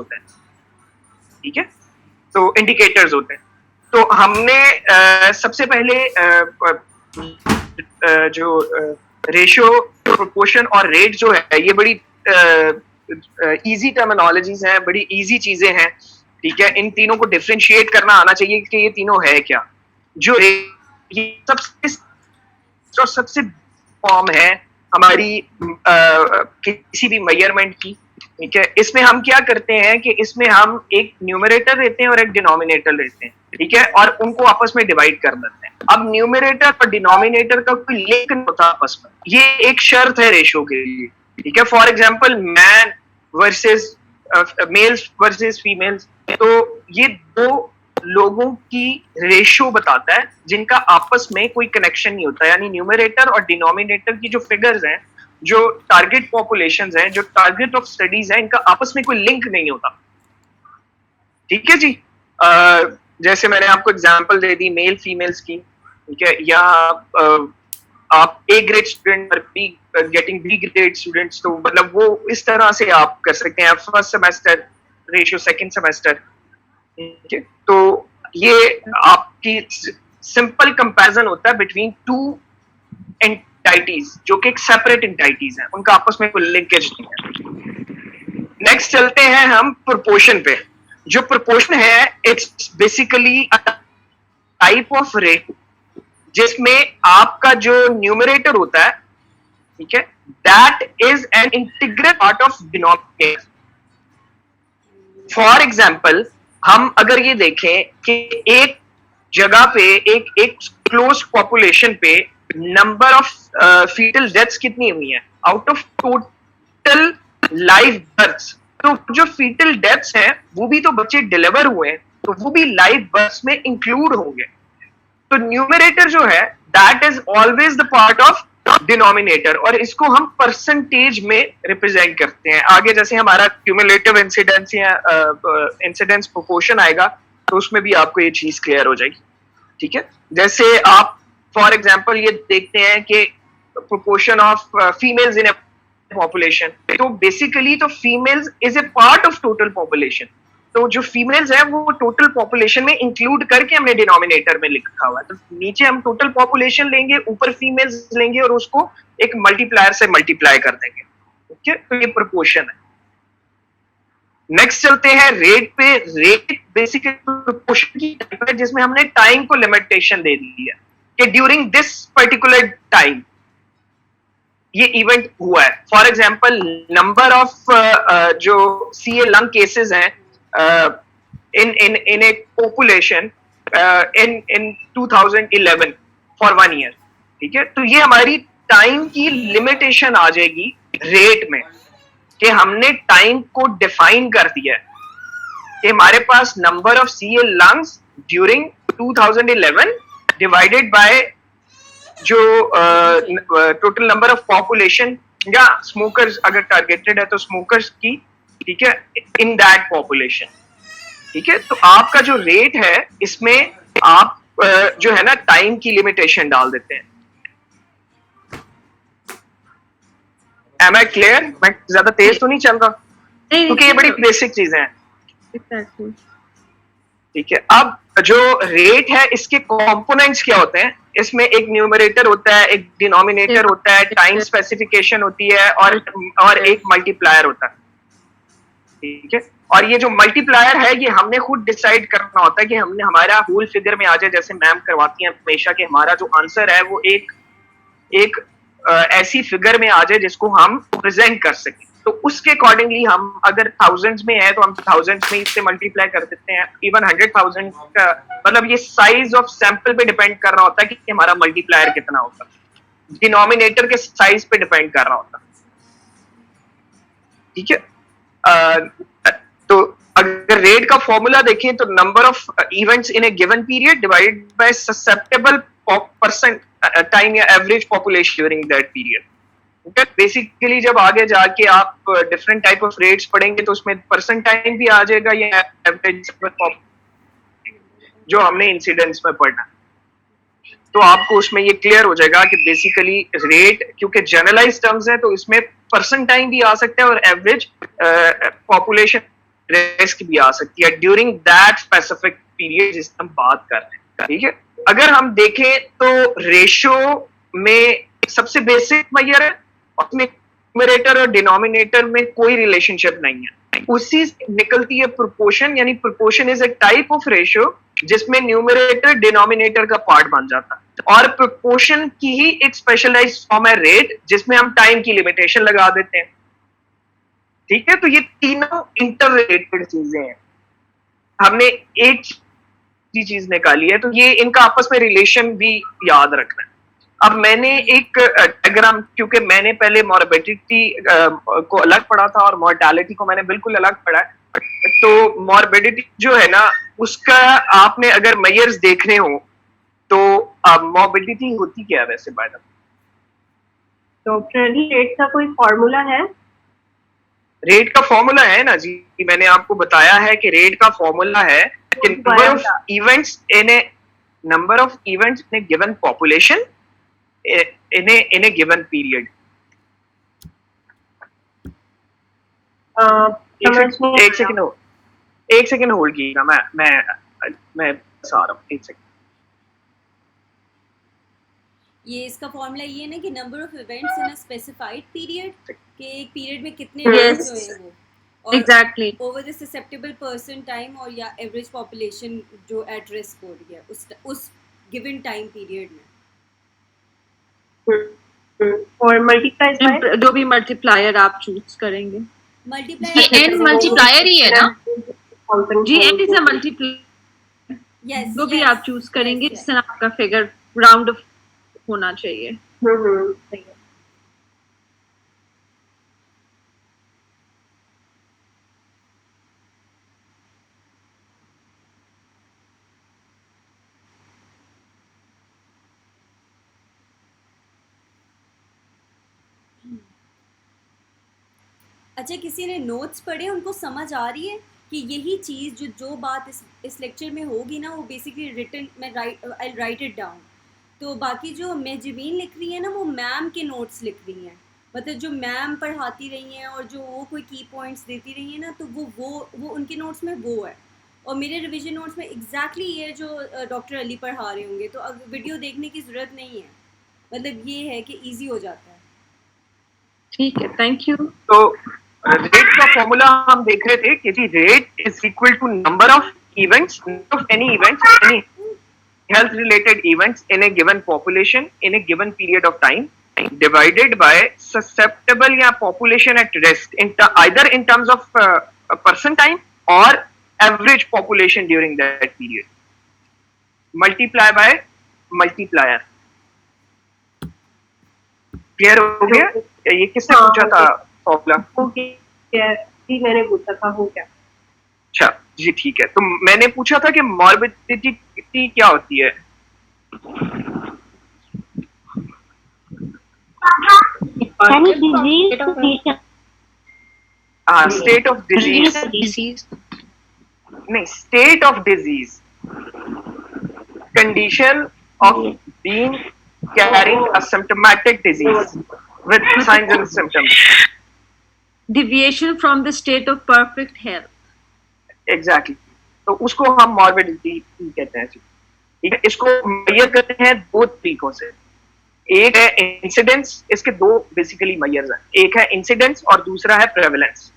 होते हैं, ठीक है, तो इंडिकेटर्स होते हैं। तो हमने सबसे पहले जो रेशियो, प्रोपोर्शन और रेट जो है, ये बड़ी इजी टर्मिनोलॉजीज हैं, बड़ी इजी चीजें हैं, ठीक है। इन तीनों को डिफरेंशिएट करना आना चाहिए कि ये तीनों है क्या। जो ये सबसे फॉर्म है हमारी किसी भी मेजरमेंट की, ठीक है। इसमें हम क्या करते हैं कि इसमें हम एक न्यूमरेटर लेते हैं और एक डिनोमिनेटर लेते हैं, ठीक है, और उनको आपस में डिवाइड कर देते हैं। अब न्यूमरेटर और डिनोमिनेटर का कोई लिंक नहीं होता आपस में, ये एक शर्त है रेशो के लिए, ठीक है। For example man versus males versus females, तो ये दो लोगों की रेशो बताता है जिनका आपस में कोई कनेक्शन नहीं होता। यानी न्यूमरेटर और डिनोमिनेटर की जो फिगर्स हैं, जो टारगेट पॉपुलेशंस हैं, जो टारगेट ऑफ स्टडीज हैं, इनका आपस में कोई लिंक नहीं होता, ठीक है जी। जैसे मैंने आपको एग्जांपल दे दी मेल फीमेल्स की, ठीक है, या आप ए ग्रेड स्टूडेंट और B getting B grade students, तो मतलब वो इस तरह से आप कर सकते हैं। First semester ratio, second semester, ठीक है। तो ये आपकी सिंपल कंपैरिजन होता है बिटवीन टू एंटाइटीज जो कि एक सेपरेट एंटाइटीज हैं, उनका आपस में कोई लिंकेज नहीं है। नेक्स्ट चलते हैं हम प्रोपोर्शन पे। जो प्रोपोर्शन है, it's basically type of rate जिसमें आपका जो न्यूमरेटर होता है, ठीक है, that is an integral part of denominator. For example, हम अगर ये देखें कि एक जगह पे एक क्लोज पॉपुलेशन पे नंबर ऑफ फीटल डेथ्स कितनी हुई हैं out of total live births, तो जो फीटल डेथ्स हैं वो भी तो बच्चे डिलीवर हुए हैं, तो वो भी लाइव बर्थ्स में इंक्लूड होंगे। तो न्यूमरेटर जो है that is always the part of denominator, और इसको हम परसेंटेज में रिप्रेजेंट करते हैं। आगे जैसे हमारा क्यूमुलेटिव इंसिडेंस या इंसिडेंस प्रोपोर्शन आएगा तो उसमें भी आपको ये चीज क्लियर हो जाएगी, ठीक है। जैसे आप फॉर एग्जांपल ये देखते हैं कि proportion of females in A population, तो बेसिकली तो females is a part of total population, तो जो फीमेल्स है वो टोटल पॉपुलेशन में इंक्लूड करके हमने डिनोमिनेटर में लिखा हुआ है। तो नीचे हम टोटल पॉपुलेशन लेंगे, ऊपर फीमेल्स लेंगे और उसको एक मल्टीप्लायर से मल्टीप्लाई कर देंगे, ठीक है। तो ये प्रोपोर्शन है। नेक्स्ट चलते हैं रेट पे। रेट बेसिकली प्रोपोर्शन की टाइप है जिसमें हमने टाइम को लिमिटेशन दे दी है कि ड्यूरिंग दिस पर्टिकुलर टाइम ये इवेंट हुआ है। फॉर एग्जाम्पल, नंबर ऑफ जो सीए लंग केसेस हैं in a population in 2011 for 1 year, ठीक है। तो ये हमारी टाइम की लिमिटेशन आ जाएगी रेट में कि हमने टाइम को डिफाइन कर दिया है कि हमारे पास number of CA lungs during 2011 divided by जो टोटल नंबर ऑफ पॉपुलेशन या स्मोकर्स अगर टारगेटेड है तो स्मोकर्स की, ठीक है, इन दैट पॉपुलेशन, ठीक है। तो आपका जो रेट है इसमें आप जो है ना टाइम की लिमिटेशन डाल देते हैं। Am I clear? मैं ज्यादा तेज तो नहीं चल रहा क्योंकि ये बड़ी बेसिक चीजें हैं, ठीक है। अब जो रेट है इसके कंपोनेंट्स क्या होते हैं? इसमें एक न्यूमरेटर होता है, एक डिनोमिनेटर होता है, टाइम स्पेसिफिकेशन होती है और एक मल्टीप्लायर होता है, ठीक है। और ये जो मल्टीप्लायर है ये हमने खुद डिसाइड करना होता है कि हमने हमारा होल फिगर में आ जाए, जैसे मैम करवाती हैं हमेशा कि हमारा जो आंसर है वो एक ऐसी फिगर में आ जाए जिसको हम प्रेजेंट कर सकें। तो उसके अकॉर्डिंगली हम अगर थाउजेंड्स में है तो हम थाउजेंड्स में इससे मल्टीप्लाई कर देते हैं। इवन 100,000 का मतलब ये साइज ऑफ सैंपल पे डिपेंड कर रहा होता है कि हमारा मल्टीप्लायर कितना होता है, डिनोमिनेटर के साइज पे डिपेंड कर रहा होता है, ठीक है। तो अगर रेट का फॉर्मूला देखें तो number of events in a given period divided by susceptible percent time या average population during that period. Basically जब आगे जाके आप डिफरेंट टाइप ऑफ रेट्स पढ़ेंगे तो उसमें परसेंट टाइम भी आ जाएगा या एवरेज जो हमने इंसिडेंट्स में पढ़ना, तो आपको उसमें ये क्लियर हो जाएगा कि बेसिकली रेट क्योंकि जनरलाइज टर्म्स है तो इसमें परसेंट टाइम भी आ सकता है और एवरेज पॉपुलेशन रिस्क भी आ सकती है ड्यूरिंग दैट स्पेसिफिक पीरियड जिस हम बात कर रहे हैं, ठीक है। अगर हम देखें तो रेशो में सबसे बेसिक मेजर है, उसमें न्यूमरेटर और डिनोमिनेटर में कोई रिलेशनशिप नहीं है, उसी निकलती है प्रोपोर्शन, यानी proportion is a type of ratio जिसमें न्यूमरेटर डिनोमिनेटर का पार्ट बन जाता है, और प्रोपोर्शन की ही एक स्पेशलाइज्ड फॉर्म है रेट, जिसमें हम टाइम की लिमिटेशन लगा देते हैं, ठीक है। तो ये तीनों इंटर रिलेटेड चीजें हैं, हमने एक चीज निकाली है, तो ये इनका आपस में रिलेशन भी याद रखना है। अब मैंने एक डायग्राम, क्योंकि मैंने पहले मॉर्बिडिटी को अलग पढ़ा था और मॉर्टेलिटी को मैंने बिल्कुल अलग पढ़ा है, तो मॉर्बिडिटी जो है ना, उसका आपने अगर मेजर्स देखने हो तो मॉर्बिडिटी होती क्या है वैसे by the way? Doctor rate का कोई फॉर्मूला है? रेट का फॉर्मूला है ना जी, मैंने आपको बताया है कि रेट का फॉर्मूला है कि number of events in a given population in a given period. एक सेकंड होल्ड कीजिएगा, मैं बता रहा हूँ, एक सेकंड। ये इसका फॉर्मूला ये है ना कि number of events in a specified period, के एक पीरियड में कितने इवेंट्स हुए हैं वो, और exactly over the susceptible person time, और या एवरेज पॉपुलेशन जो एट रिस्क हो रही है उस गिवन टाइम पीरियड में, और मल्टीप्लाई बाय जो भी मल्टीप्लायर आप चूज करेंगे। मल्टीप्लाई एन मल्टीप्लायर ही है ना जी, N is a multiplier, yes, जो भी आप चूज करेंगे जिससे आपका फिगर राउंड होना चाहिए। सही है। अच्छा, किसी ने नोट्स पढ़े, उनको समझ आ रही है कि यही चीज़ जो बात इस लेक्चर में होगी ना, वो बेसिकली रिटन में आई राइट इट डाउन। तो बाकी जो मेहजबीन लिख रही है ना, वो मैम के नोट्स लिख रही हैं, मतलब जो मैम पढ़ाती रही हैं और जो वो कोई की पॉइंट्स देती रही हैं ना, तो वो उनके नोट्स में वो है, और मेरे रिवीजन नोट्स में एग्जैक्टली ये जो डॉक्टर अली पढ़ा रहे होंगे, तो अब वीडियो देखने की ज़रूरत नहीं है, मतलब ये है कि ईजी हो जाता है। ठीक है, थैंक यू। तो रेट का फॉर्मूला हम देख रहे थे कि जी rate is equal to number of events, of any events, any health related events in a given population in a given period of time divided by susceptible या population at risk either in terms of person time or average population during that period, multiply by multiplier। Clear हो गया? ये किसने पूछा था formula? जी मैंने पूछा था, हो क्या? अच्छा जी, ठीक है। तो मैंने पूछा था कि मॉर्बिडिटी क्या होती है? स्टेट ऑफ डिजीज नहीं, state of disease, condition of being carrying a symptomatic disease with science and symptoms, deviation from the state of perfect health। Exactly तो उसको हम मॉर्बिडिटी कहते हैं। ठीक है, इसको मेजर करते हैं दो तरीकों से, एक है इंसिडेंस, इसके दो बेसिकली मेजर्स हैं, एक है इंसिडेंस और दूसरा है प्रेवलेंस।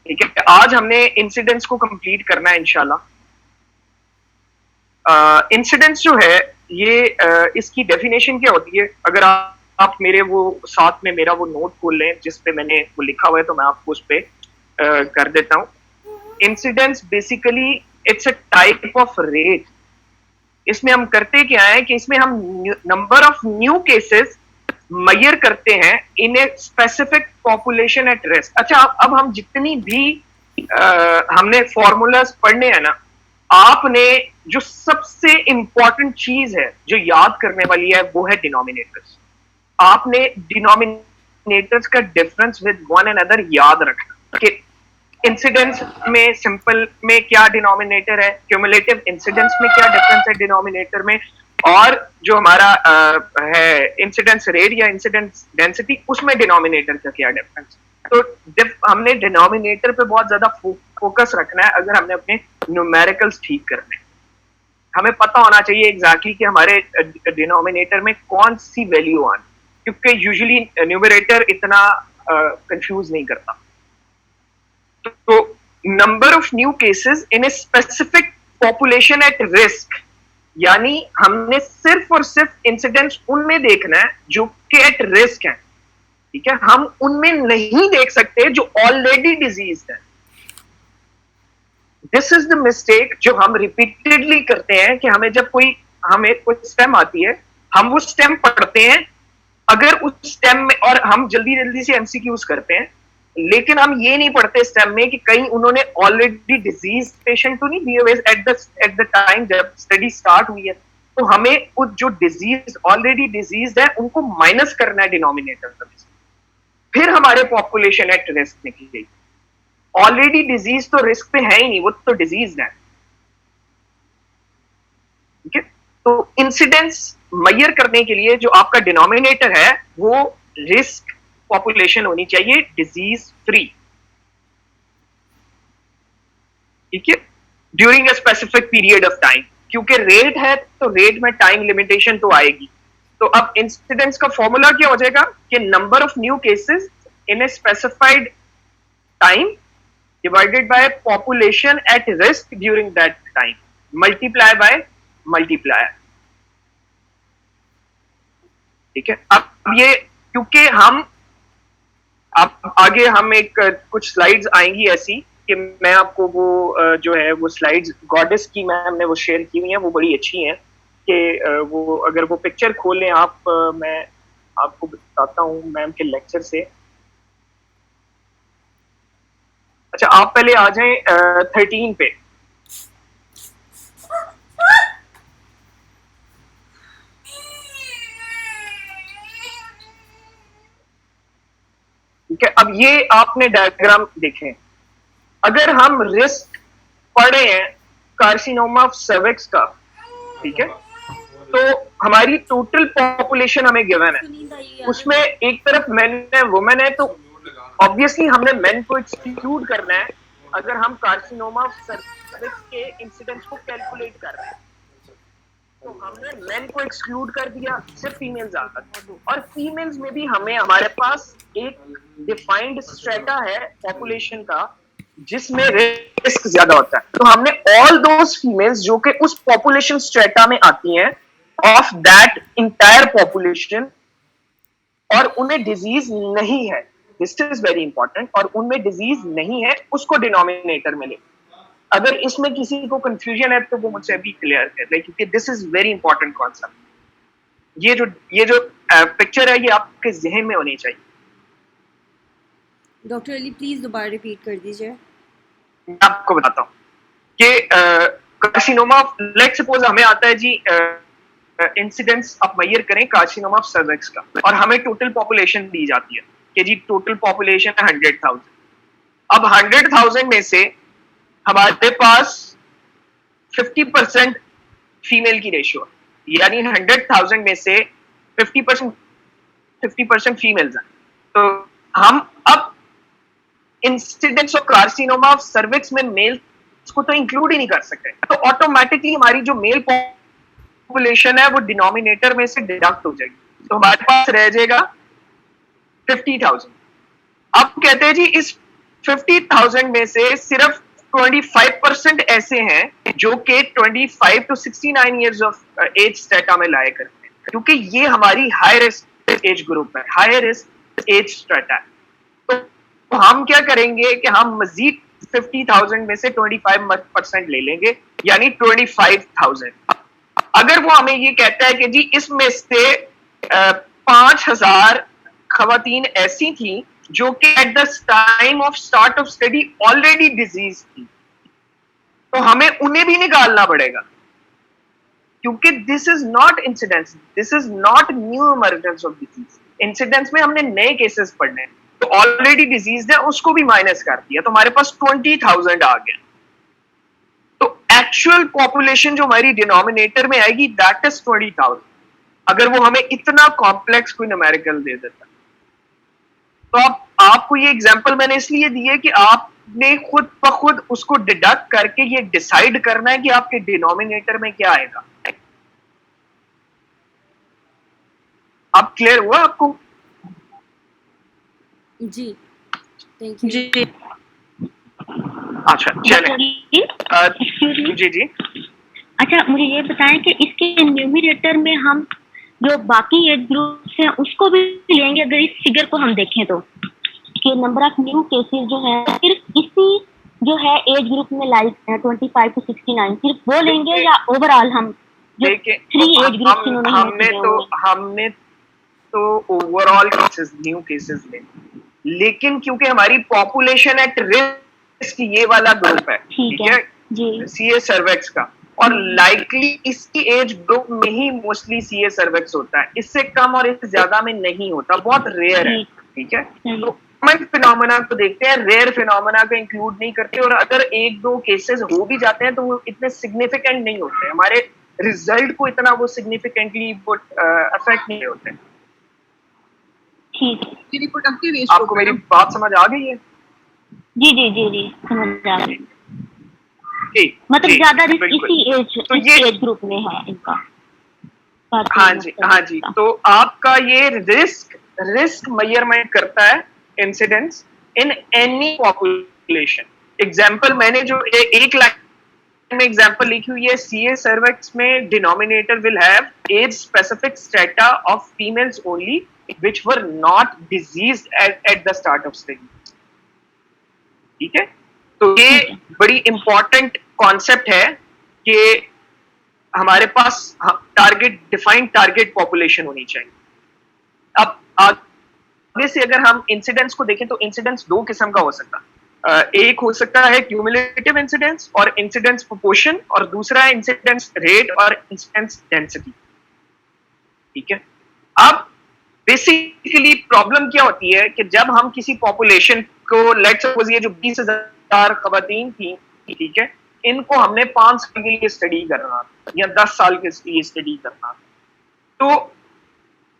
ठीक है, आज हमने इंसिडेंस को कंप्लीट करना है इंशाल्लाह। इंसिडेंस जो है ये इसकी डेफिनेशन क्या होती है, अगर आप मेरे वो साथ में मेरा वो नोट खोल लें जिस पे मैंने वो लिखा हुआ है, तो मैं आपको उस पे कर देता हूँ। Incidence basically it's a type of rate. इसमें हम करते क्या है कि इसमें हम number of new cases measure करते हैं in a specific population at risk. अच्छा, अब हम जितनी भी हमने फॉर्मूलाज पढ़ने हैं ना, आपने जो सबसे इंपॉर्टेंट चीज है जो याद करने वाली है वो है डिनोमिनेटर्स। आपने डिनोमिनेटर्स का डिफरेंस विद वन अनदर याद रखना कि इंसिडेंस में सिंपल में क्या डिनोमिनेटर है, क्यूमुलेटिव इंसिडेंस में क्या डिफरेंस है डिनोमिनेटर में, और जो हमारा है इंसिडेंस रेट या इंसिडेंस डेंसिटी, उसमें डिनोमिनेटर का क्या डिफरेंस। तो हमने डिनोमिनेटर पे बहुत ज्यादा फोकस रखना है अगर हमने अपने न्यूमेरिकल्स ठीक करने। हमें पता होना चाहिए एग्जैक्टली कि हमारे डिनोमिनेटर में कौन सी वैल्यू आनी, क्योंकि यूजुअली न्यूमरेटर इतना कंफ्यूज नहीं करता। तो number of new cases in a specific population at risk, यानी हमने सिर्फ और सिर्फ इंसिडेंट्स उनमें देखना है जो कि एट रिस्क है, ठीक है। हम उनमें नहीं देख सकते जो ऑलरेडी डिजीज है। दिस इज द मिस्टेक जो हम रिपीटेडली करते हैं कि हमें कोई स्टेम आती है, हम वो स्टेम पढ़ते हैं, अगर उस स्टेम में, और हम जल्दी जल्दी से एमसीक्यूज करते हैं, लेकिन हम ये नहीं पढ़ते स्टेम में कि कहीं उन्होंने ऑलरेडी डिजीज पेशेंट तो नहीं दिए एट द टाइम जब स्टडी स्टार्ट हुई है। तो हमें उस जो डिजीज ऑलरेडी डिजीज है उनको माइनस करना है डिनोमिनेटर में, फिर हमारे पॉपुलेशन एट रिस्क निकलेगी। ऑलरेडी डिजीज तो रिस्क पे है ही नहीं, वो तो डिजीज है, ठीक है। तो इंसिडेंस मेजर करने के लिए जो आपका डिनोमिनेटर है वो रिस्क पॉपुलेशन होनी चाहिए, डिजीज फ्री, ठीक है, during a specific period of time. क्योंकि रेट है तो रेट में टाइम लिमिटेशन तो आएगी। तो अब इंसिडेंस का फॉर्मूला क्या हो जाएगा कि number of new cases in a specified time divided by population at risk during that time, multiply by multiplier, ठीक है। अब ये क्योंकि आगे हम एक कुछ स्लाइड्स आएंगी ऐसी कि मैं आपको वो जो है वो स्लाइड्स गॉडेस की मैम ने वो शेयर की हुई हैं, वो बड़ी अच्छी हैं कि वो अगर वो पिक्चर खोलें आप, मैं आपको बताता हूँ मैम के लेक्चर से। अच्छा, आप पहले आ जाएं 13 पे। ठीक है, अब ये आपने डायग्राम देखें। अगर हम रिस्क पढ़े हैं कार्सिनोमा ऑफ सर्विक्स का, ठीक है, तो हमारी टोटल पॉपुलेशन हमें गिवन है, उसमें एक तरफ मेन है वुमेन है, तो ऑब्वियसली हमने मेन को एक्सक्लूड करना है अगर हम कार्सिनोमा ऑफ सर्विक्स के इंसिडेंस को कैलकुलेट कर रहे हैं। तो हमने मेन को एक्सक्लूड कर दिया, सिर्फ फीमेल्स आ गए, और फीमेल्स में भी हमारे पास एक डिफाइंड स्ट्रेटा है पॉपुलेशन का जिसमें रिस्क ज्यादा होता है। तो हमने ऑल दोज फीमेल्स जो कि उस पॉपुलेशन स्ट्रेटा में आती हैं ऑफ दैट इंटायर पॉपुलेशन, और उन्हें डिजीज नहीं है, दिस इज वेरी इंपॉर्टेंट, और उनमें डिजीज नहीं है, उसको डिनोमिनेटर में ले। अगर इसमें किसी को कंफ्यूजन है तो वो मुझसे अभी क्लियर कर दे, क्योंकि this is very important concept. ये जो पिक्चर है ये आपके जहन में होनी चाहिए। डॉक्टर अली प्लीज दोबारा रिपीट कर दीजिए। मैं आपको बताता हूँ कि कार्सिनोमा, लेट्स सपोज हमें आता है जी इंसिडेंस आप मेजर करें कार्सिनोमा ऑफ सर्विक्स का, और हमें टोटल पॉपुलेशन दी जाती है कि जी टोटल पॉपुलेशन है 100,000। अब 100,000 में से हमारे पास 50% फीमेल की रेशियो है, यानी 100,000 में से 50% फीमेल्स हैं। तो हम अब incidence of carcinoma of cervix में मेल को तो इंक्लूड ही नहीं कर सकते, तो ऑटोमेटिकली हमारी जो मेल पॉपुलेशन है वो डिनोमिनेटर में से डिडक्ट हो जाएगी, तो हमारे पास रह जाएगा 50,000। अब कहते हैं जी इस 50,000 में से सिर्फ 25% ऐसे हैं जो कि 25 to 69 years of age strata में लाया करते हैं, क्योंकि ये हमारी हाई रिस्क एज ग्रुप है, हाई रिस्क एज स्ट्रेटा है। तो हम क्या करेंगे कि हम मजीद 50,000 में से 25% ले लेंगे, यानी 25,000। अगर वो हमें ये कहता है कि जी इसमें से 5,000 खवातीन ऐसी थी जो कि at the time of start of study already disease थी, तो हमें उन्हें भी निकालना पड़ेगा, क्योंकि this is not incidence, this is not new emergence of disease. Incidence में हमने नए केसेस पढ़ने हैं, तो ऑलरेडी डिजीज है उसको भी माइनस कर दिया, तो हमारे पास 20,000 आ गया। तो एक्चुअल पॉपुलेशन जो हमारी डिनोमिनेटर में आएगी दैट इज 20,000, अगर वो हमें इतना कॉम्प्लेक्स कोई न्यूमेरिकल दे देता। तो आपको ये एग्जांपल मैंने इसलिए दी है कि आपने खुद ब खुद उसको डिडक्ट करके ये डिसाइड करना है कि आपके डिनोमिनेटर में क्या आएगा। अब क्लियर हुआ आपको? जी, थैंक यू। जी अच्छा चले। जी जी। अच्छा मुझे ये बताएं कि इसके न्यूमरेटर में हम जो बाकी एज ग्रुप्स हैं उसको भी लेंगे अगर इस फिगर को हम देखें तो, कि नंबर ऑफ न्यू केसेस जो है सिर्फ इसी जो है एज ग्रुप में लाइक 25 to 69 सिर्फ वो लेंगे या ओवरऑल हम जो 3 एज ग्रुप्स इन्होंने हमने तो ओवरऑल केसेस न्यू केसेस लेंगे, लेकिन क्योंकि हमारी पॉपुलेशन एट रिस्क ये वाला ग्रुप है, ठीक है जी सीए सर्वेक्स का, और लाइकली इसकी एज ग्रुप में ही मोस्टली सीए सर्वेक्स होता है, इससे कम और इससे ज्यादा में नहीं होता, बहुत रेयर है, ठीक है। तो कॉमन फिनोमेना को देखते हैं, रेयर फिनोमेना को इंक्लूड नहीं करते, और अगर एक दो केसेस हो भी जाते हैं तो वो इतने सिग्निफिकेंट नहीं होते, हमारे रिजल्ट को इतना वो सिग्निफिकेंटली वो अफेक्ट नहीं होते। ठीक है, रिप्रोडक्टिव एज आपको मेरी बात समझ आ गई है? जी जी जी जी समझ आ गई। मतलब जी, ज्यादा रिस्क बिल्कुल। इसी तो ये एज ग्रुप में है इनका। हाँ जी हाँ जी। तो आपका ये रिस्क मेजरमेंट करता है incidence in any population. Example मैंने जो एक लाइन में एग्जांपल लिखी हुई है, सीए सर्वेक्स में denominator will have age specific strata of females only which were not diseased at the start of study. ठीक है, तो ये बड़ी इंपॉर्टेंट कॉन्सेप्ट है कि हमारे पास डिफाइंड टारगेट पॉपुलेशन होनी चाहिए। अब आगे से अगर हम इंसिडेंस को देखें तो इंसिडेंस दो किस्म का हो सकता है, एक हो सकता है क्यूमुलेटिव इंसिडेंस और इंसिडेंस प्रोपोर्शन, और दूसरा है इंसिडेंस रेट और इंसिडेंस डेंसिटी। ठीक है, अब बेसिकली प्रॉब्लम क्या होती है कि जब हम किसी पॉपुलेशन को, लेट्स सपोज ये जो 20,000 खवातीन थी, ठीक है, इनको हमने 5 साल के लिए स्टडी करना या 10 साल के लिए स्टडी करना, तो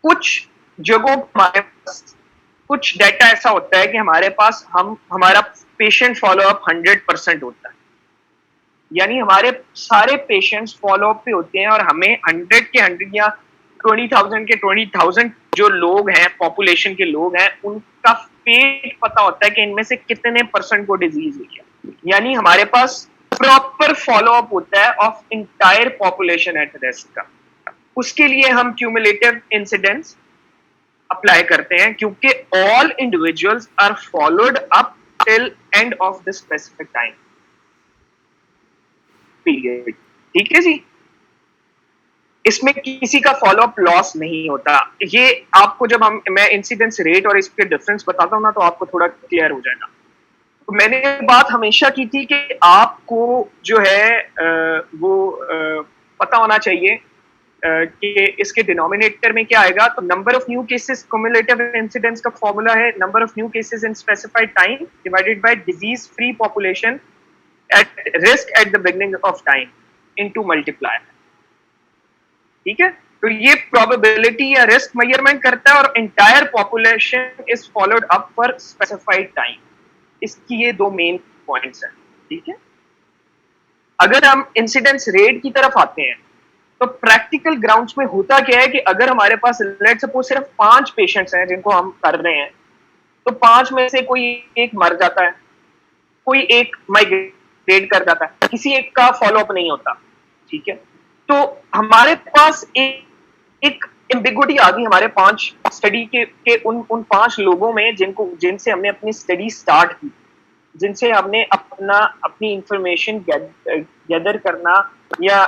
कुछ जगहों हमारे पास कुछ डाटा ऐसा होता है कि हमारे पास हमारा पेशेंट फॉलोअप 100% होता है, यानी हमारे सारे पेशेंट्स फॉलोअप पे होते हैं और हमें 100 के 100 या 20,000 के 20,000 जो लोग हैं, पॉपुलेशन के लोग हैं, उनका फेट पता होता है कि इनमें से कितने % को डिजीज हुई है, यानी हमारे पास प्रॉपर फॉलोअप होता है of entire population at risk का। उसके लिए हम क्यूमुलेटिव इंसिडेंस अप्लाई करते हैं क्योंकि all individuals are followed up till end of the specific time period. ठीक है जी, इसमें किसी का फॉलोअप लॉस नहीं होता। ये आपको जब मैं इंसिडेंस रेट और इसके डिफरेंस बताता हूं ना, तो आपको थोड़ा क्लियर हो जाएगा। तो मैंने बात हमेशा की थी कि आपको जो है वो पता होना चाहिए कि इसके डिनोमिनेटर में क्या आएगा। तो number of new cases, cumulative incidence का फॉर्मूला है number of new cases in specified time divided by disease free population at risk at the beginning of time into multiply. ठीक है, तो ये प्रोबेबिलिटी या रिस्क मेजरमेंट करता है और entire population is followed up for specified time. इसकी ये दो मेन पॉइंट्स हैं। ठीक है, अगर हम इंसिडेंस रेट की तरफ आते हैं तो प्रैक्टिकल ग्राउंड्स में होता क्या है कि अगर हमारे पास लेट्स सपोज सिर्फ 5 पेशेंट्स हैं जिनको हम कर रहे हैं, तो 5 में से कोई एक मर जाता है, कोई एक माइग्रेट कर जाता है, किसी एक का फॉलोअप नहीं होता। ठीक है, तो हमारे पास एक एम्बिगुइटी आ गई हमारे 5 स्टडी के उन 5 लोगों में जिनसे हमने अपनी स्टडी स्टार्ट की, जिनसे हमने अपनी इंफॉर्मेशन गैदर करना या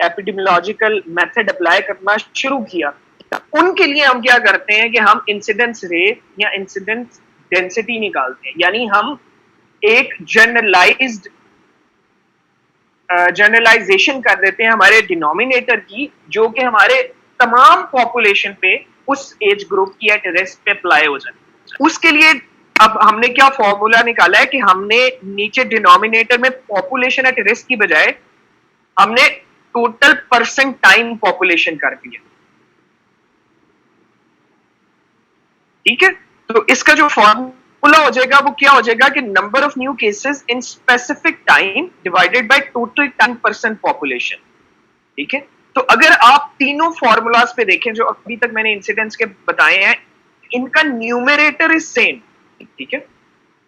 एपिडेमियोलॉजिकल मेथड अप्लाई करना शुरू किया। उनके लिए हम क्या करते हैं कि हम इंसिडेंस रेट या इंसिडेंस डेंसिटी निकालते हैं, यानी हम एक जनरलाइजेशन कर देते हैं हमारे डिनोमिनेटर की, जो कि हमारे तमाम पॉपुलेशन पे उस एज ग्रुप की एट रिस्क पे अप्लाई हो जाए। उसके लिए अब हमने क्या फॉर्मूला निकाला है कि हमने नीचे डिनोमिनेटर में पॉपुलेशन एट रिस्क की बजाय हमने टोटल परसेंट टाइम पॉपुलेशन कर दिया। ठीक है, तो इसका जो फॉर्मूला हो जाएगा वो क्या हो जाएगा कि number of new cases in specific time divided by total 10% population. ठीक है, तो अगर आप तीनों फॉर्मूलाज पे देखें जो अभी तक मैंने इंसिडेंट्स के बताए हैं, इनका न्यूमरेटर इज सेम। ठीक है,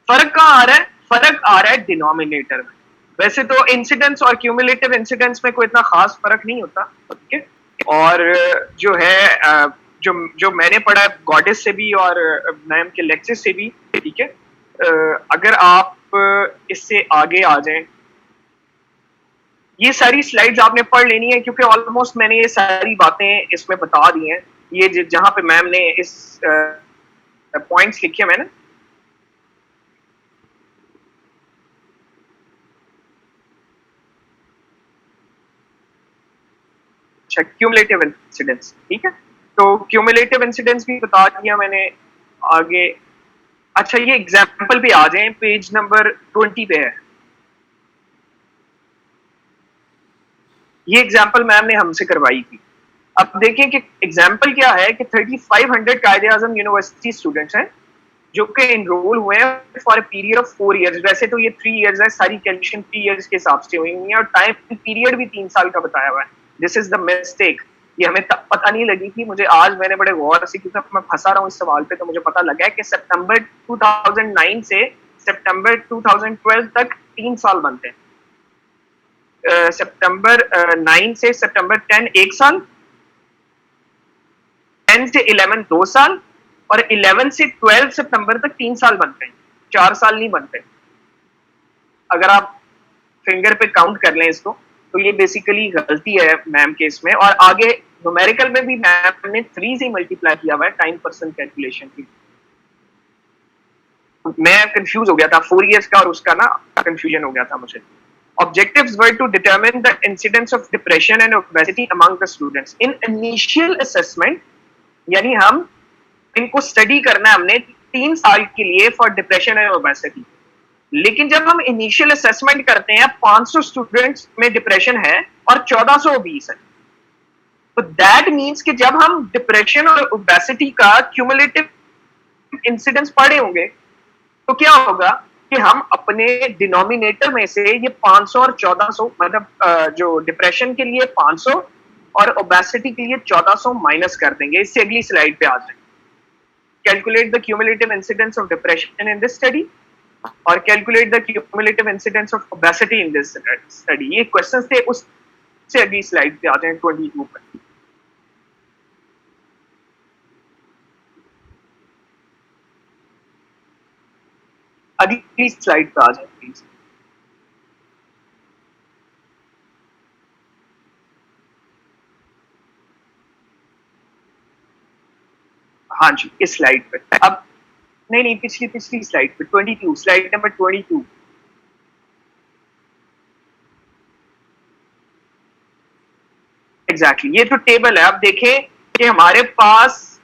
फर्क कहाँ आ रहा है? फर्क आ रहा है डिनोमिनेटर में। वैसे तो इंसिडेंट्स और क्यूमुलेटिव इंसिडेंट्स में कोई इतना खास फर्क नहीं होता। ठीक है, और जो है जो मैंने पढ़ा है गॉडेस से भी और मैम के लेक्चर से भी। ठीक है, अगर आप इससे आगे आ जाएं, ये सारी स्लाइड्स आपने पढ़ लेनी है क्योंकि ऑलमोस्ट मैंने ये सारी बातें इसमें बता दी हैं। ये जहां पे मैम ने इस पॉइंट्स लिखे हैं मैंने, क्यूमुलेटिव इंसिडेंट्स। ठीक है, तो क्यूमुलेटिव इंसिडेंट्स भी बता दिया मैंने आगे। अच्छा, ये एग्जाम्पल पे आ जाएं, पेज नंबर 20 पे है। ये एग्जाम्पल मैम ने हमसे करवाई थी। अब देखें कि एग्जाम्पल क्या है कि 3500 कायदे आजम यूनिवर्सिटी स्टूडेंट्स हैं जो कि इनरोल हुए हैं for a period of 4 years. वैसे तो ये 3 इयर्स है, सारी कैलकुलेशन 3 इयर्स के हिसाब से हुई हुई है और टाइम पीरियड भी 3 साल का बताया हुआ है। दिस इज द मिस्टेक, ये हमें पता नहीं लगी थी। मुझे आज मैंने बड़े गौर से, क्योंकि मैं फंसा रहा हूँ इस सवाल पे, तो मुझे पता लगा है कि सितंबर 2009 से सितंबर 2012 तक 3 साल बनते हैं। सितंबर 9 से सितंबर 10 1 साल, 10 से 11 2 साल, और 11 से 12 सितंबर तक 3 साल बनते हैं, 4 साल नहीं बनते। अगर आप फिंगर पे काउंट कर लें इसको, तो ये बेसिकली गलती है मैम के इसमें। और आगे न्यूमेरिकल में भी मैम ने 3 से मल्टीप्लाई किया हुआ है टाइम परसेंट कैलकुलेशन की। मैं कंफ्यूज हो गया था, 4 इयर्स का और उसका ना कंफ्यूजन हो गया था मुझे। Objectives were to determine the incidence of depression and obesity among the students in initial assessment, यानी हम इनको स्टडी करना है हमने 3 साल के लिए फॉर डिप्रेशन एंड ओबेसिटी। लेकिन जब हम इनिशियल असेसमेंट करते हैं 500 स्टूडेंट्स में डिप्रेशन है और 1400 ओबीस है, तो दैट मीन्स कि जब हम डिप्रेशन और ओबेसिटी का क्यूमुलेटिव इंसिडेंस पढ़े होंगे तो क्या होगा कि हम अपने डिनोमिनेटर में से ये 500 और 1400, मतलब जो डिप्रेशन के लिए 500 और ओबेसिटी के लिए 1400 माइनस कर देंगे। इससे अगली स्लाइड पे आ जाए। Calculate the cumulative incidence of depression in this study और calculate the cumulative incidence of obesity in this study. ये क्वेश्चंस थे, उससे अगली स्लाइड पे आ जाए 22 पर। अगली स्लाइड पे आ जाए प्लीज। हाँ जी, इस स्लाइड पे अब नहीं पिछली स्लाइड पे 22, स्लाइड नंबर 22। एग्जैक्टली, ये तो टेबल है। अब देखें कि हमारे पास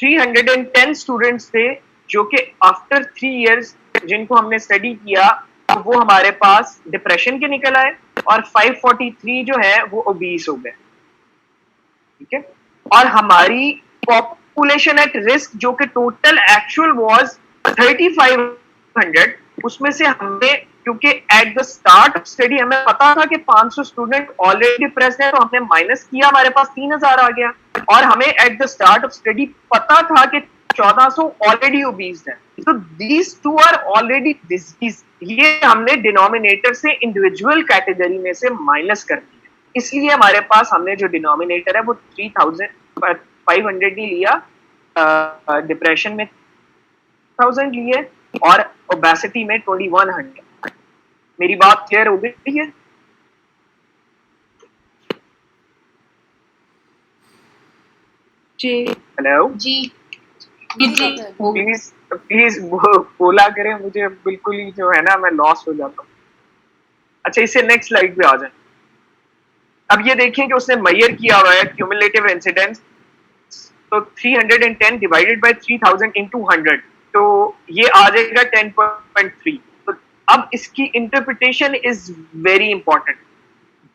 310 स्टूडेंट्स थे जो कि आफ्टर 3 इयर्स जिनको हमने स्टडी किया, तो वो हमारे पास डिप्रेशन के निकल आए और 543 जो है वो ओबीस हो गए। ठीक है, और हमारी पॉपुलेशन एट रिस्क जो कि टोटल एक्चुअल वाज 3500, उसमें से हमने, क्योंकि eight the start of study हमें पता था कि 500 स्टूडेंट ऑलरेडी डिप्रेस्ड है, तो हमने माइनस किया, हमारे पास 3000 आ गया। और हमें at the start of study पता था कि 1400 ऑलरेडी ओबीस्ड है, तो these two are already disease. ये हमने डिनोमिनेटर से इंडिविजुअल कैटेगरी में से माइनस कर दिया, इसलिए हमारे पास हमने जो डिनोमिनेटर है वो 3500 नहीं लिया, डिप्रेशन में 1000 लिए और ओबेसिटी में 2100। मेरी बात क्लियर हो गई है? जी हेलो जी प्लीज बोला करें, मुझे बिल्कुल ही जो है ना मैं लॉस हो जाता हूँ। अच्छा, इससे नेक्स्ट स्लाइड पे आ जाए। अब ये देखें कि उसने मेजर किया हुआ है क्यूमुलेटिव इंसिडेंस, तो 310 डिवाइडेड बाय 3000 इनटू 100, तो ये आ जाएगा 10.3। तो अब इसकी इंटरप्रिटेशन इज वेरी इंपॉर्टेंट।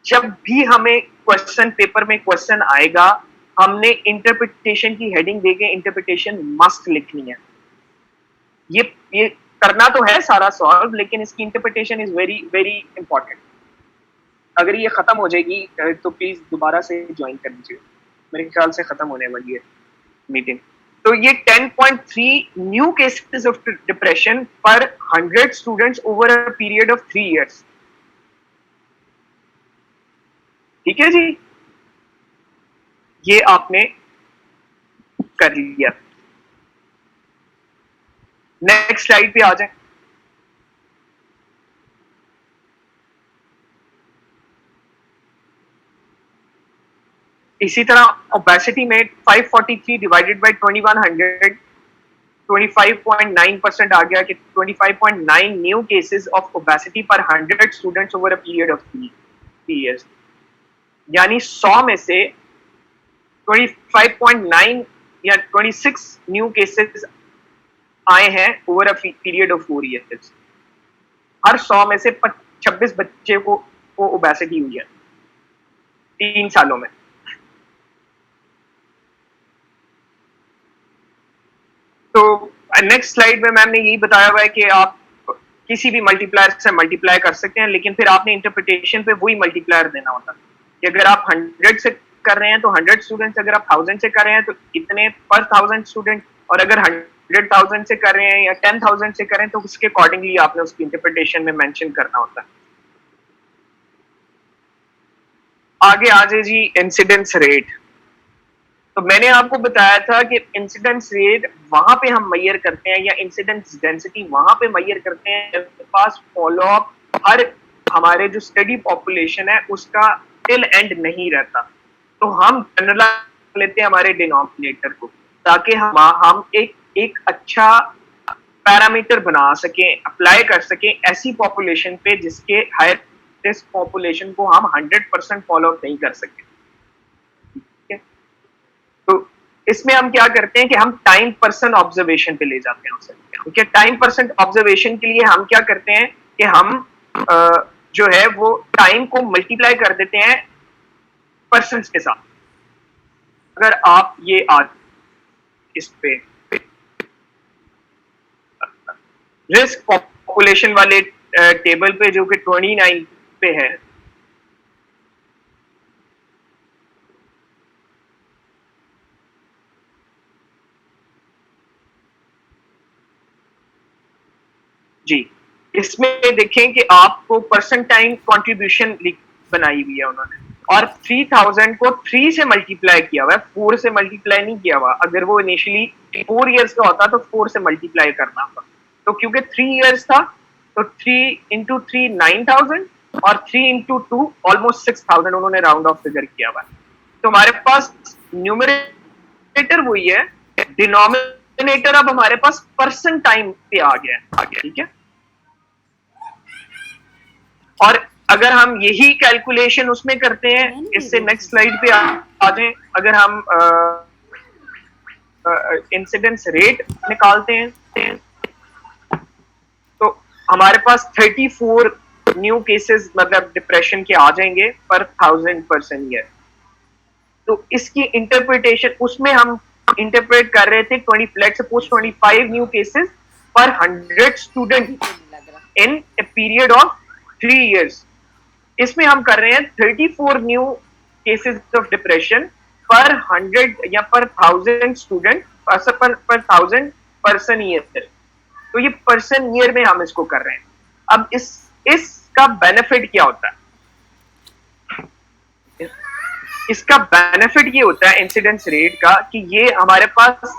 जब भी हमें क्वेश्चन पेपर में क्वेश्चन आएगा हमने इंटरप्रिटेशन की हेडिंग देके इंटरप्रिटेशन मस्ट लिखनी है। ये करना तो है सारा सॉल्व, लेकिन इसकी interpretation is very very important. अगर ये खत्म हो जाएगी तो प्लीज दोबारा से ज्वाइन कर लीजिए, मेरे ख्याल से खत्म होने वाली है मीटिंग। तो ये 10.3 न्यू केसेस ऑफ डिप्रेशन पर 100 students over a period of 3 years. ठीक है जी, ये आपने कर लिया। नेक्स्ट स्लाइड पे आ जाए। इसी तरह ओबेसिटी में 543 डिवाइडेड बाय 2100 25.9% आ गया कि 25.9 न्यू केसेस ऑफ ओबेसिटी पर 100 students over a period of 3 years. यानी 100 में से 25.9 या 26 न्यू केसेस आए हैं over a period of 4 years. हर 100 में से 26 बच्चे को ओबेसिटी हुई है 3 सालों में। तो नेक्स्ट स्लाइड में मैम ने यही बताया हुआ है कि आप किसी भी मल्टीप्लायर से मल्टीप्लाई कर सकते हैं, लेकिन फिर आपने इंटरप्रिटेशन पे वही मल्टीप्लायर देना होता है कि अगर आप 100 से कर रहे हैं तो 100 स्टूडेंट्स, अगर आप 1000 से कर रहे हैं तो इतने पर 1000 स्टूडेंट, और अगर 100,000 से कर रहे हैं या 10,000 से करें तो उसके अकॉर्डिंगली आपने उसकी इंटरप्रिटेशन में मेंशन करना होता है। आगे आ जाए जी इंसिडेंस रेट। तो मैंने आपको बताया था कि इंसिडेंस रेट वहां पे हम मेजर करते हैं या इंसिडेंस डेंसिटी वहां पे मेजर करते हैं जब पास फॉलो अप हर हमारे जो स्टडी पॉपुलेशन है उसका टिल एंड नहीं रहता। तो हम जनरलाइज लेते हैं हमारे डिनोमिनेटर को, ताकि हम एक अच्छा पैरामीटर बना सकें, अप्लाई कर सकें ऐसी पॉपुलेशन पे जिसके हायर रिस्क पॉपुलेशन को हम 100% फॉलो अप नहीं कर सके। तो इसमें हम क्या करते हैं कि हम टाइम पर्सन ऑब्जर्वेशन पे ले जाते हैं उसे। ठीक है, टाइम पर्सन ऑब्जर्वेशन के लिए हम क्या करते हैं कि हम जो है वो टाइम को मल्टीप्लाई कर देते हैं पर्सन्स के साथ। अगर आप ये आज इस पे रिस्क पॉपुलेशन वाले टेबल पे जो कि 29 पे है, जी इसमें देखें कि आपको पर्सन टाइम कॉन्ट्रीब्यूशन बनाई हुई है उन्होंने, और 3000 को 3 से मल्टीप्लाई किया हुआ है, 4 से मल्टीप्लाई नहीं किया हुआ। अगर वो इनिशियली 4 इयर्स का होता तो 4 से मल्टीप्लाई करना था। तो क्योंकि 3 इयर्स था तो 3 इंटू 3 9000 और 3 इंटू 2 ऑलमोस्ट 6000 उन्होंने राउंड ऑफ फिगर किया हुआ है। तो हमारे पास न्यूमरेटर वही है, डिनोमिनेटर अब हमारे पास पर्सन टाइम पे आ गया। ठीक है, और अगर हम यही कैलकुलेशन उसमें करते हैं, इससे नेक्स्ट स्लाइड पे आ जाएं, अगर हम इंसिडेंस रेट निकालते हैं तो हमारे पास 34 न्यू केसेस मतलब डिप्रेशन के आ जाएंगे पर 1000 पर्सन ईयर। तो इसकी इंटरप्रिटेशन उसमें हम इंटरप्रेट कर रहे थे 25 न्यू केसेस पर 100 student in a period of 3 years. इसमें हम कर रहे हैं 34 न्यू केसेस ऑफ डिप्रेशन पर 100 या पर 1000 स्टूडेंट पर 1000 पर्सन ईयर। तो ये पर्सन ईयर में हम इसको कर रहे हैं। अब इसका बेनिफिट क्या होता है? इसका बेनिफिट ये होता है इंसिडेंस रेट का कि ये हमारे पास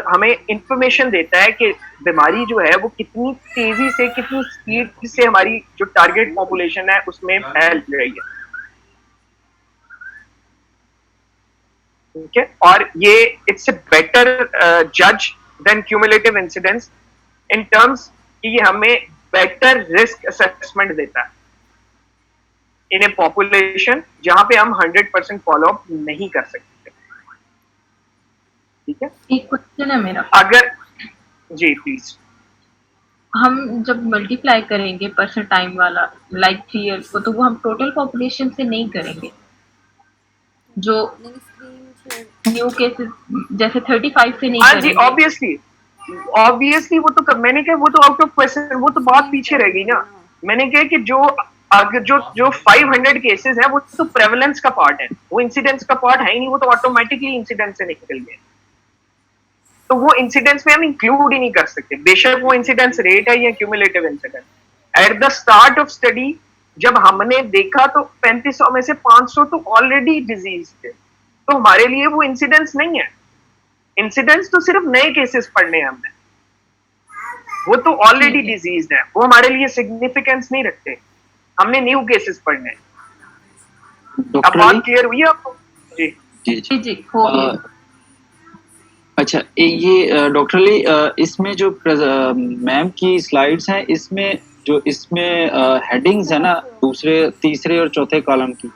हमें इंफॉर्मेशन देता है कि बीमारी जो है वो कितनी तेजी से, कितनी स्पीड से हमारी जो टारगेट पॉपुलेशन है उसमें फैल रही है। ठीक है, और ये इट्स ए बेटर जज than cumulative incidence in terms कि ये हमें बेटर रिस्क असेसमेंट देता है इन ए पॉपुलेशन जहां पे हम 100% फॉलो अप नहीं कर सकते। ठीक है, एक क्वेश्चन है मेरा। अगर जी प्लीज, हम जब मल्टीप्लाई करेंगे पर्सन टाइम वाला लाइक 3 इयर्स को, तो वो हम टोटल पॉपुलेशन से नहीं करेंगे जो नहीं, स्क्रीन न्यू केसेस जैसे 35 से नहीं हाँ जी, करेंगे? ऑब्वियसली वो तो मैंने कहा वो तो आउट ऑफ क्वेश्चन, वो तो बात पीछे रह गई ना। मैंने कहा कि जो अगर जो 500 केसेस है वो तो प्रेवलेंस का पार्ट है, वो इंसिडेंस का पार्ट है ही नहीं, वो तो ऑटोमेटिकली इंसिडेंस से निकल गए। तो वो इंसिडेंस में हम इंक्लूड ही नहीं कर सकते, बेशक वो इंसिडेंस रेट है या cumulative incidence. Eight the start of study जब हमने देखा तो 3500 में से 500 तो ऑलरेडी डिजीज थे, तो हमारे लिए वो इंसिडेंस नहीं है। इंसिडेंस तो सिर्फ नए केसेस पढ़ने हैं हमने, वो तो ऑलरेडी डिजीज है, वो हमारे लिए सिग्निफिकेंस नहीं रखते, हमने न्यू केसेस पढ़ने हैं। अब बात क्लियर हुई है आपको? जी जी जी हो गया। अच्छा, ये डॉक्टर ली, इसमें जो मैम की स्लाइड्स हैं, इसमें जो इसमें हेडिंग्स है ना, दूसरे तीसरे और चौथे कॉलम की,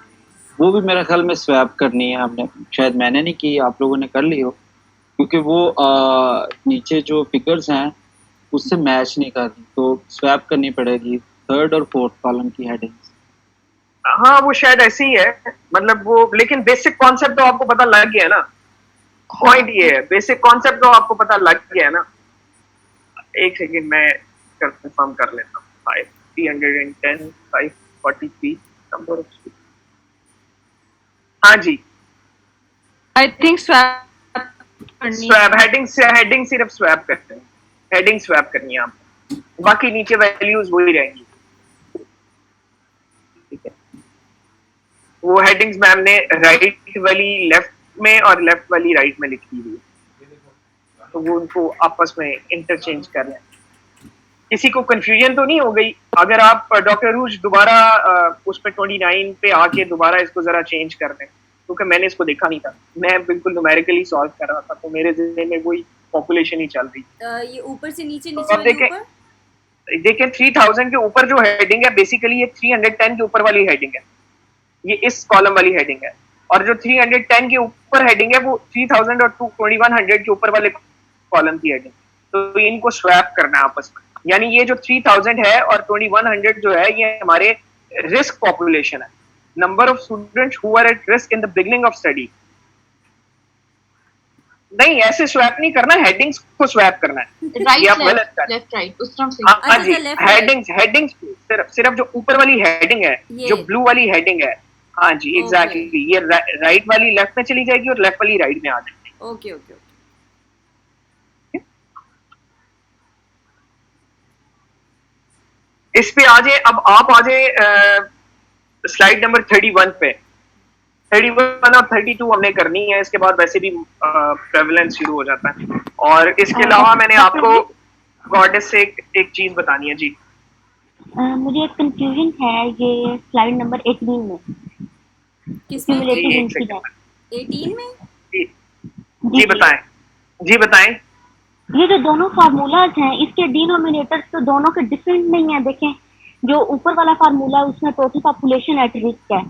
वो भी मेरे ख्याल में स्वैप करनी है हमने। शायद मैंने नहीं की, आप लोगों ने कर ली हो, क्योंकि वो नीचे जो फिगर्स हैं उससे मैच नहीं कर रही, तो स्वैप करनी पड़ेगी थर्ड और फोर्थ कॉलम की हेडिंग्स। हाँ वो शायद ऐसी ही है, मतलब वो, लेकिन बेसिक कॉन्सेप्ट तो आपको पता लग गया ना। पॉइंट ये है, बेसिक कॉन्सेप्ट तो आपको पता लग गया है ना। एक सेकंड मैं कंफर्म कर लेता हूँ। 310 543 नंबर ऑफ स्टूडेंट। हाँ जी, आई थिंक स्वैप हेडिंग सिर्फ स्वैप करते हैं, हेडिंग स्वैप करनी है आपको, बाकी नीचे वैल्यूज वही रहेंगी। ठीक है, वो हेडिंग्स मैम ने राइट वाली लेफ्ट में और लेफ्ट वाली राइट में लिखी हुई है, तो वो उनको आपस में इंटरचेंज कर रहे हैं। किसी को कंफ्यूजन तो नहीं हो गई? अगर आप डॉक्टर रूज दोबारा उस पे 29 पे आके दोबारा इसको जरा चेंज कर दें, क्योंकि मैंने इसको देखा नहीं था, मैं बिल्कुल न्यूमेरिकली सॉल्व कर रहा था, तो मेरे ज़हन में वही पॉपुलेशन ही चल रही। ये ऊपर से नीचे, तो नीचे अब वाले देखें, ऊपर 3000 के ऊपर जो हेडिंग है बेसिकली ये 310 के ऊपर वाली हेडिंग है, ये इस कॉलम वाली हेडिंग है, और जो 310 के ऊपर हेडिंग है वो 3000 और 2100 के ऊपर वाले कॉलम की हेडिंग। तो इनको स्वैप करना है आपस में, यानी ये जो 3000 है और 2100 जो है ये हमारे रिस्क पॉपुलेशन है, number of students who are at risk in the beginning of study. नहीं, ऐसे स्वैप नहीं करना, हेडिंग्स को स्वैप करना है। राइट ये आप गलत कर, लेफ्ट राइट उस तरह से। हाँ जी, अच्छा, left, right। हेडिंग्स सिर्फ जो ऊपर वाली हेडिंग है, जो ब्लू वाली हेडिंग है, हाँ जी एग्जैक्टली, ये राइट वाली लेफ्ट में चली जाएगी और लेफ्ट वाली राइट में आ जाएगी। Okay okay okay. इस पे आ जाए, अब आप आ जाए स्लाइड नंबर 31 पे। 31 और 32 हमने करनी है, इसके बाद वैसे भी प्रेवलेंस शुरू हो जाता है। और इसके अलावा मैंने आपको गॉडेस से एक चीज बतानी है जी। मुझे एक कंफ्यूजन है ये स्लाइड नंबर 18 में, किसमें? क्यूमुलेटिव एक इंसिडेंट। 18 में? जी बताएं, जी बताएं। ये जो दोनों फार्मूलाज हैं इसके डिनोमिनेटर्स तो दोनों के डिफरेंट नहीं है। देखें, जो ऊपर वाला फार्मूला है उसमें टोटल पॉपुलेशन एट रिस्क है,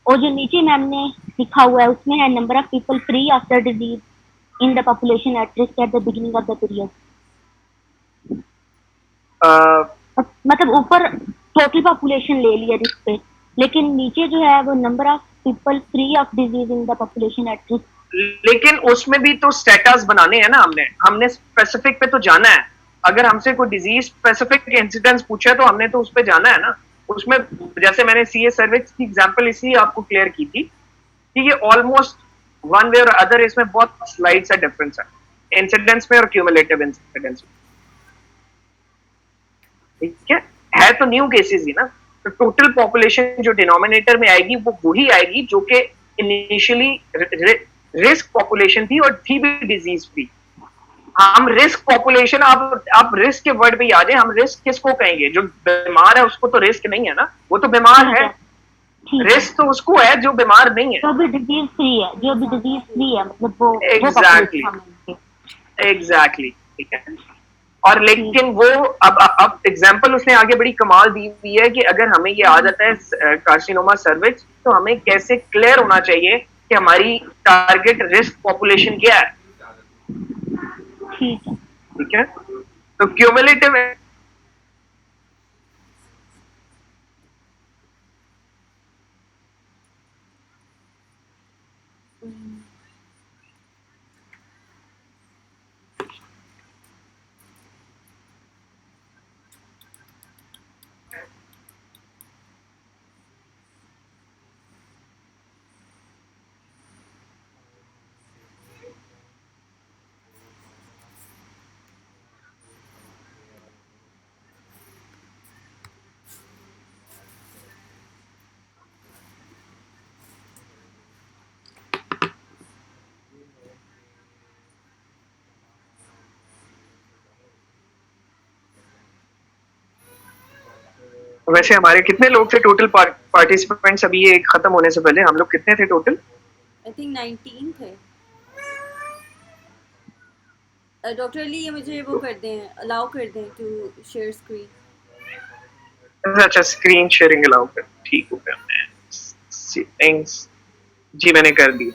और जो नीचे मैम ने लिखा हुआ है उसमें है number of people free after disease in the population at risk at the beginning of the period. मतलब ऊपर टोटल पॉपुलेशन ले लिया रिस्क पे, लेकिन नीचे जो है वो number of people free of disease in the population at risk. लेकिन उसमें भी तो स्टेटस बनाने हैं ना, हमने स्पेसिफिक पे तो जाना है। अगर हमसे कोई डिजीज स्पेसिफिक इंसिडेंस पूछे तो हमने तो उस पे जाना है ना। उसमें जैसे मैंने सीए सर्विस की एग्जांपल इसलिए आपको क्लियर की थी कि ये ऑलमोस्ट वन वे और अदर इसमें बहुत स्लाइड सा डिफरेंस है इंसिडेंस में और क्यूमुलेटिव इंसिडेंस में। ठीक है तो न्यू केसेस ही ना, तो टोटल पॉपुलेशन जो डिनोमिनेटर में आएगी वो वही आएगी जो कि इनिशियली रिस्क पॉपुलेशन थी और थी भी डिजीज फ्री। हम रिस्क पॉपुलेशन, आप रिस्क के वर्ड पे ही आ जाए, हम रिस्क किसको कहेंगे? जो बीमार है उसको तो रिस्क नहीं है ना, वो तो बीमार है। रिस्क तो उसको है जो बीमार नहीं है, जो भी डिजीज फ्री है, जो भी डिजीज फ्री है, मतलब वो एग्जैक्टली ठीक है। और लेकिन वो अब एग्जांपल उसने आगे बड़ी कमाल दी हुई है कि अगर हमें ये आ जाता है कार्सिनोमा सर्विक्स, तो हमें कैसे क्लियर होना चाहिए कि हमारी टारगेट रिस्क पॉपुलेशन क्या है। ठीक है, तो क्यूमुलेटिव वैसे हमारे कितने लोग थे टोटल पार्टिसिपेंट्स अभी ये खत्म होने से पहले? हम लोग कितने थे टोटल? आई थिंक 19 थे। डॉक्टर अली ये मुझे वो कर दें, अलाउ कर दें टू शेयर स्क्रीन। अच्छा, स्क्रीन शेयरिंग अलाउ कर, ठीक हो गया। मैं सेटिंग्स जी मैंने कर दी।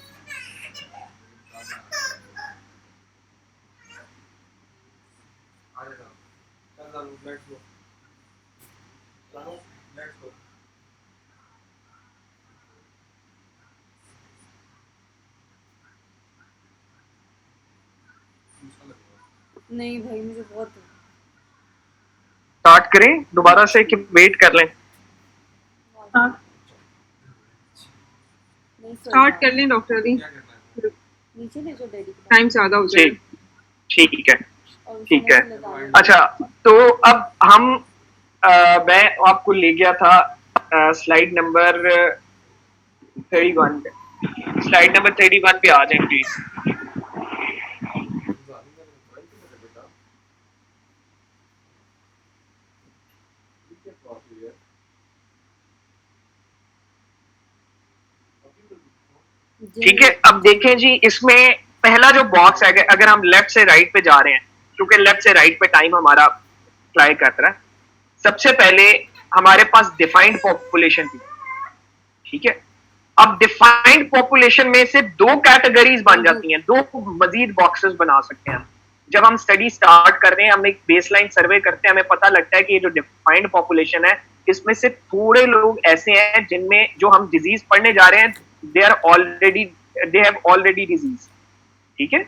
नहीं भाई मुझे बहुत स्टार्ट करें दोबारा से कि वेट कर लें? नहीं स्टार्ट कर लें डॉक्टर अली, नीचे ले जो डैडी टाइम ज्यादा हो जाएगा। ठीक है और ठीक है। समोसा लगा लें। अच्छा, तो अब हम मैं आपको ले गया था स्लाइड नंबर 31 पे। स्लाइड नंबर 31 पे आ जाए प्लीज। ठीक है, अब देखें जी, इसमें पहला जो बॉक्स है, अगर हम लेफ्ट से राइट पे जा रहे हैं, क्योंकि लेफ्ट से राइट पे टाइम हमारा ट्राई कर रहा है, सबसे पहले हमारे पास डिफाइंड पॉपुलेशन थी। ठीक है, अब डिफाइंड पॉपुलेशन में से दो कैटेगरीज बन जाती हैं, दो मजीद बॉक्सेस बना सकते हैं। जब हम स्टडी स्टार्ट कर रहे हैं, हम एक बेसलाइन सर्वे करते हैं, हमें पता लगता है कि ये जो डिफाइंड पॉपुलेशन है, इसमें से थोड़े लोग ऐसे हैं जिनमें जो हम डिजीज पढ़ने जा रहे हैं, दे हैव ऑलरेडी डिजीज। ठीक है,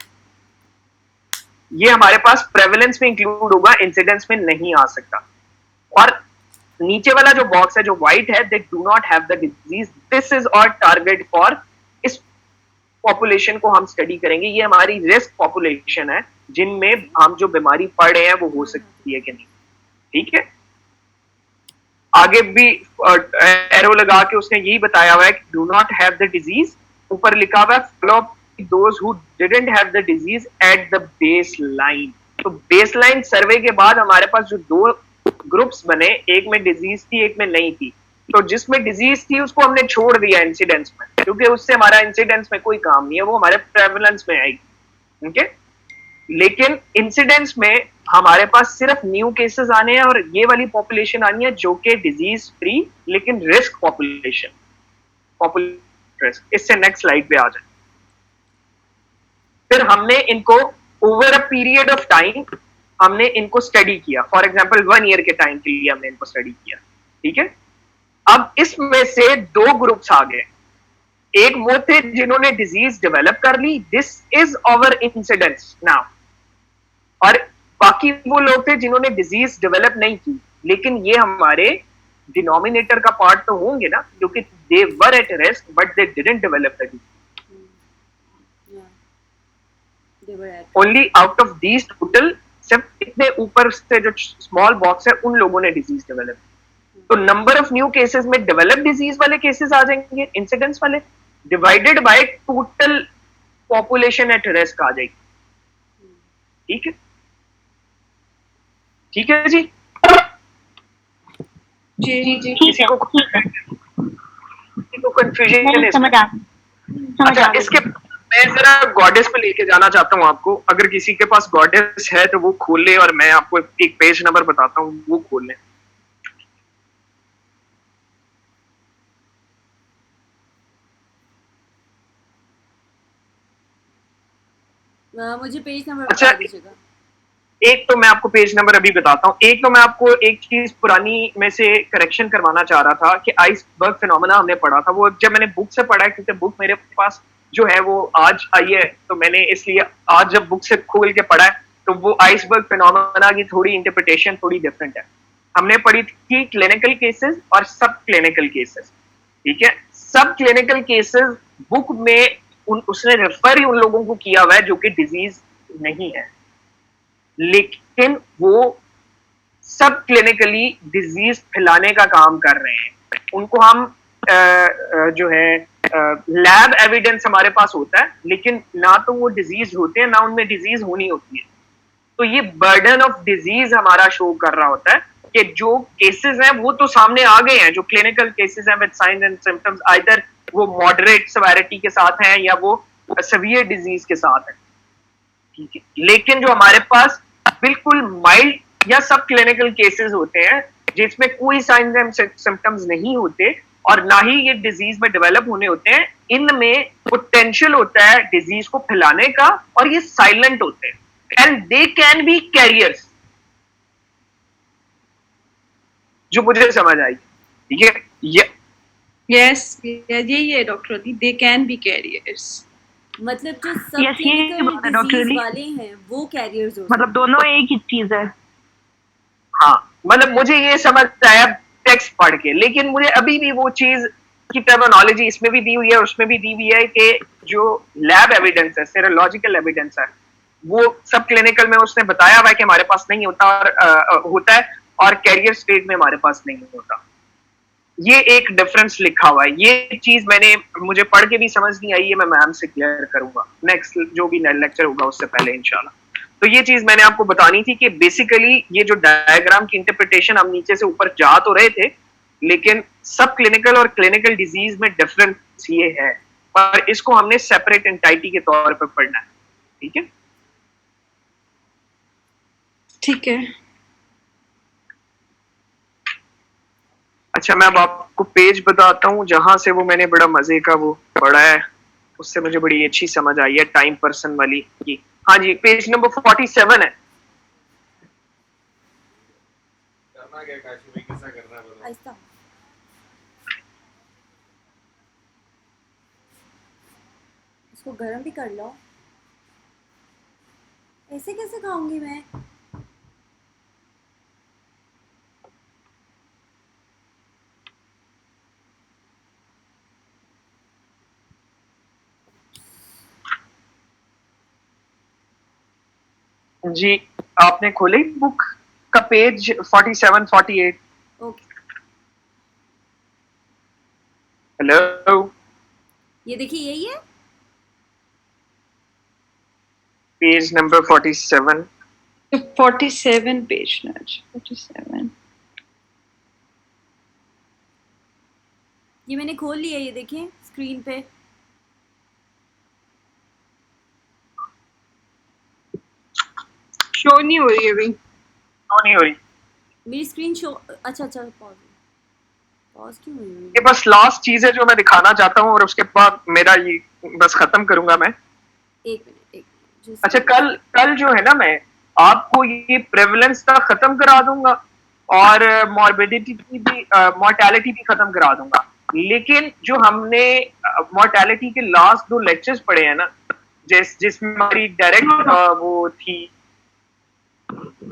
ये हमारे पास प्रेवलेंस में इंक्लूड होगा, इंसिडेंस में नहीं आ सकता। और नीचे वाला जो बॉक्स है जो व्हाइट है, they do not have the disease, this is our target for, इस पॉपुलेशन को हम स्टडी करेंगे। ये हमारी रिस्क पॉपुलेशन है जिनमें हम जो बीमारी पढ़ रहे हैं वो हो सकती है कि नहीं। ठीक है, आगे भी एरो लगा के उसने यही बताया हुआ है कि do not have the disease, ऊपर लिखा हुआ है follow those who didn't have the disease at the base line. तो बेस लाइन सर्वे के बाद हमारे पास जो दो ग्रुप्स बने, एक में डिजीज थी एक में नहीं थी। तो जिसमें डिजीज थी उसको हमने छोड़ दिया इंसिडेंस में, क्योंकि उससे हमारा इंसिडेंस में कोई काम नहीं है, वो हमारे प्रेवलेंस में आएगी। ठीक है, लेकिन इंसिडेंस में हमारे पास सिर्फ न्यू केसेस आने हैं और ये वाली पॉपुलेशन आनी है जो कि डिजीज फ्री लेकिन रिस्क पॉपुलेशन, रिस्क। इससे नेक्स्ट स्लाइड पे आ जाए। फिर हमने इनको over a period of time हमने इनको स्टडी किया, फॉर एग्जांपल 1 ईयर के टाइम के लिए हमने इनको स्टडी किया। ठीक है, अब इसमें से दो ग्रुप्स आ गए, एक वो थे जिन्होंने डिजीज डेवलप कर ली, this is our incidence now, और बाकी वो लोग थे जिन्होंने डिजीज डेवलप नहीं की, लेकिन ये हमारे डिनोमिनेटर का पार्ट तो होंगे ना, क्योंकि they were at risk but they didn't develop the disease. Only out of these total, सिर्फ इतने ऊपर से जो स्मॉल बॉक्स है उन लोगों ने डिजीज डेवलप। तो नंबर ऑफ न्यू केसेस में डेवलप डिजीज वाले केसेस आ जाएंगे, इंसिडेंस वाले, divided by total population at risk आ जाएगी। ठीक है, ठीक है जी ठीक है, कंफ्यूजन है? समझ आ अच्छा, इसके मैं जरा गॉडेस पे लेके जाना चाहता हूँ आपको। अगर किसी के पास गॉडेस है तो वो खोल ले, और मैं आपको एक पेज नंबर बताता हूँ, वो खोल लें। मुझे पेज नंबर अच्छा, बता दीजिएगा। एक तो मैं आपको पेज नंबर अभी बताता हूँ, एक तो मैं आपको एक चीज पुरानी में से करेक्शन करवाना चाह रहा था कि आइसबर्ग फिनोमेना हमने पढ़ा था, वो जब मैंने बुक से पढ़ा है, क्योंकि बुक मेरे पास जो है वो आज आई है, तो मैंने इसलिए आज जब बुक से खोल के पढ़ा है, तो वो आइसबर्ग फिनोमेना की थोड़ी इंटरप्रिटेशन थोड़ी डिफरेंट है। हमने पढ़ी थी क्लिनिकल केसेस और सब क्लिनिकल केसेस। ठीक है, सब क्लिनिकल केसेस बुक में उसने रेफर ही उन लोगों को किया हुआ है जो कि डिजीज नहीं है, लेकिन वो सब क्लिनिकली डिजीज फैलाने का काम कर रहे हैं। उनको हम जो है लैब एविडेंस हमारे पास होता है, लेकिन ना तो वो डिजीज होते हैं ना उनमें डिजीज होनी होती है। तो ये बर्डन ऑफ डिजीज हमारा शो कर रहा होता है कि जो केसेस हैं वो तो सामने आ गए हैं, जो क्लिनिकल केसेस हैं with science and symptoms, either वो मॉडरेट सेवेरिटी के साथ हैं या वो सीवियर डिजीज के साथ है, ठीक है। लेकिन जो हमारे पास बिल्कुल माइल्ड या सब क्लिनिकल केसेस होते हैं जिसमें कोई साइंस एंड सिम्टम्स नहीं होते और ना ही ये डिजीज में डेवलप होने होते हैं, इनमें पोटेंशियल होता है डिजीज को फैलाने का और ये साइलेंट होते हैं and they can be carriers, जो मुझे समझ आई, ठीक है। ये यस यही है doctor Ali, they can be carriers. मतलब जो सब Yes, ये बात है, डॉक्टर डिजीज अली। वाले हैं वो कैरियर्स होते मतलब दोनों एक ही चीज है। हाँ, मतलब मुझे ये समझ आया टेक्स्ट पढ़ के, लेकिन मुझे अभी भी वो चीज की टर्मिनोलॉजी इसमें भी दी हुई है, उसमें भी दी हुई है कि जो लैब एविडेंस है, सेरोलॉजिकल एविडेंस है, वो सब क्लिनिकल में उसने बताया हुआ है कि हमारे पास नहीं होता और होता है, और कैरियर स्टेज में हमारे पास नहीं होता। ये एक डिफरेंस लिखा हुआ है, ये चीज मुझे पढ़ के भी समझ नहीं आई है, मैं मैम से क्लियर करूंगा नेक्स्ट जो भी लेक्चर होगा उससे पहले इंशाल्लाह। तो ये चीज मैंने आपको बतानी थी कि बेसिकली ये जो डायग्राम की इंटरप्रिटेशन हम नीचे से ऊपर जा तो रहे थे, लेकिन सब क्लिनिकल और क्लिनिकल डिजीज में डिफरेंस ये है, पर इसको हमने सेपरेट एंटाइटी के तौर पर पढ़ना है, ठीक है। ठीक है। अच्छा, मैं अब आपको पेज बताता हूँ जहां से वो मैंने बड़ा मजे का वो पढ़ा है, उससे मुझे बड़ी अच्छी समझ आई है टाइम पर्सन वाली की। हाँ जी, पेज नंबर 47 है। करना क्या काशी में, कैसा करना है बताओ। ऐसा इसको गर्म भी कर लो, ऐसे कैसे खाऊंगी मैं? जी, आपने खोली बुक का पेज 47 48? ओके, हेलो, ये देखिए यही है। Page number 47। 47 पेज ना, 47। ये मैंने खोल लिया, ये देखें स्क्रीन पे। शो नहीं हो रही है अभी। क्यों नहीं हो रही? मेरी स्क्रीन शो, अच्छा पॉज पॉज क्यों हुई ये बस लास्ट चीज है जो मैं दिखाना चाहता हूँ और उसके बाद मेरा ये बस खत्म करूंगा मैं। एक मिनट अच्छा, कल जो है ना, मैं आपको ये प्रेवलेंस का खत्म करा दूंगा और मॉर्बिडिटी की भी, मॉर्टेलिटी भी खत्म करा दूंगा, लेकिन जो हमने मॉर्टेलिटी के लास्ट 2 लेक्चर्स पढ़े हैं ना, जिसमें हमारी डायरेक्ट वो थी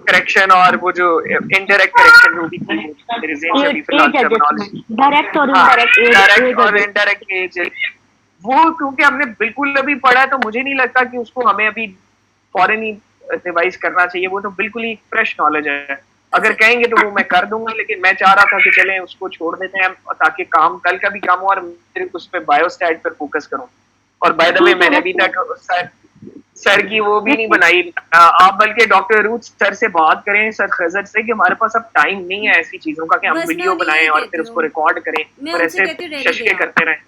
करेक्शन और वो जो इनडायरेक्ट करेक्शन जो भी थी, मेरे ज़हन से अभी फिलहाल टर्मिनोलॉजी डायरेक्ट और डायरेक्ट और इनडायरेक्ट एज, वो क्योंकि हमने बिल्कुल अभी पढ़ा है तो मुझे नहीं लगता कि उसको हमें अभी फौरन ही रिवाइज करना चाहिए, वो तो बिल्कुल ही फ्रेश नॉलेज है। अगर कहेंगे तो वो मैं कर दूंगा, लेकिन मैं चाह रहा था कि चलें उसको छोड़ देते हैं ताकि काम कल का भी काम हो और फिर उस पर बायोस्टैट पर फोकस करूं। और बाय द वे मैंने अभी तक सर की वो भी नहीं बनाई, आप बल्कि डॉक्टर रूथ सर से बात करें, सर खजर से, कि हमारे पास अब टाइम नहीं है ऐसी चीजों का कि हम बस वीडियो मैं बनाएं यही और कहती फिर हूँ। उसको रिकॉर्ड करें मैं और उनसे ऐसे कहती हूँ, रहने शशके दो करते रहें।